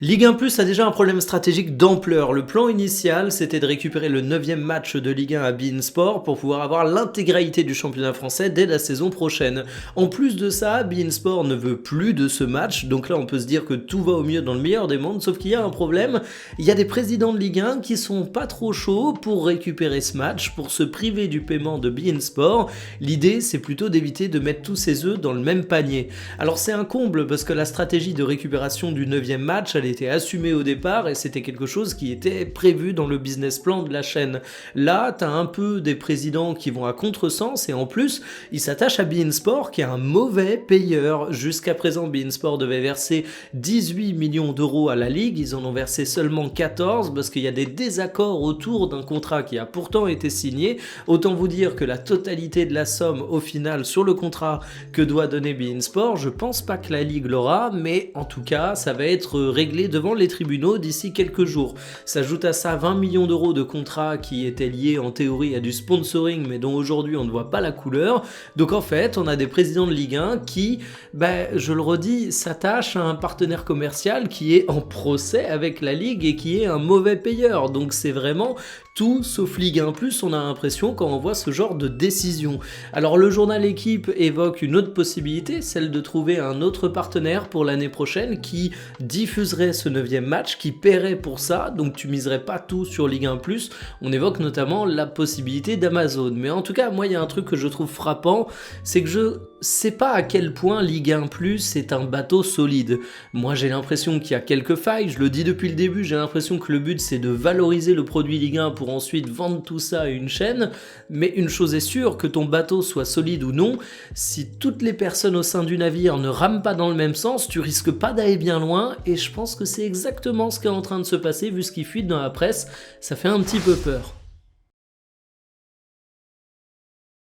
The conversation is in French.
Ligue 1 Plus a déjà un problème stratégique d'ampleur. Le plan initial, c'était de récupérer le 9e match de Ligue 1 à beIN Sport pour pouvoir avoir l'intégralité du championnat français dès la saison prochaine. En plus de ça, beIN Sport ne veut plus de ce match, donc là on peut se dire que tout va au mieux dans le meilleur des mondes, sauf qu'il y a un problème, il y a des présidents de Ligue 1 qui sont pas trop chauds pour récupérer ce match, pour se priver du paiement de beIN Sport. L'idée, c'est plutôt d'éviter de mettre tous ses œufs dans le même panier. Alors c'est un comble parce que la stratégie de récupération du 9e match, elle était assumé au départ et c'était quelque chose qui était prévu dans le business plan de la chaîne. Là, t'as un peu des présidents qui vont à contresens et en plus, ils s'attachent à beIN Sport qui est un mauvais payeur. Jusqu'à présent, beIN Sport devait verser 18 millions d'euros à la Ligue, ils en ont versé seulement 14 parce qu'il y a des désaccords autour d'un contrat qui a pourtant été signé. Autant vous dire que la totalité de la somme au final sur le contrat que doit donner beIN Sport, je pense pas que la Ligue l'aura, mais en tout cas, ça va être réglé devant les tribunaux d'ici quelques jours. S'ajoute à ça 20 millions d'euros de contrats qui étaient liés en théorie à du sponsoring mais dont aujourd'hui on ne voit pas la couleur. Donc en fait on a des présidents de Ligue 1 qui, je le redis, s'attachent à un partenaire commercial qui est en procès avec la Ligue et qui est un mauvais payeur. Donc c'est vraiment tout sauf Ligue 1+, on a l'impression quand on voit ce genre de décision. Alors le journal Équipe évoque une autre possibilité, celle de trouver un autre partenaire pour l'année prochaine qui diffuserait ce 9e match, qui paierait pour ça, donc tu miserais pas tout sur Ligue 1+. On évoque notamment la possibilité d'Amazon. Mais en tout cas, moi il y a un truc que je trouve frappant, c'est que je sais pas à quel point Ligue 1+ est un bateau solide. Moi j'ai l'impression qu'il y a quelques failles, je le dis depuis le début, j'ai l'impression que le but c'est de valoriser le produit Ligue 1 pour ensuite vendre tout ça à une chaîne, mais une chose est sûre, que ton bateau soit solide ou non, si toutes les personnes au sein du navire ne rament pas dans le même sens, tu risques pas d'aller bien loin, et je pense que c'est exactement ce qui est en train de se passer vu ce qui fuite dans la presse, ça fait un petit peu peur.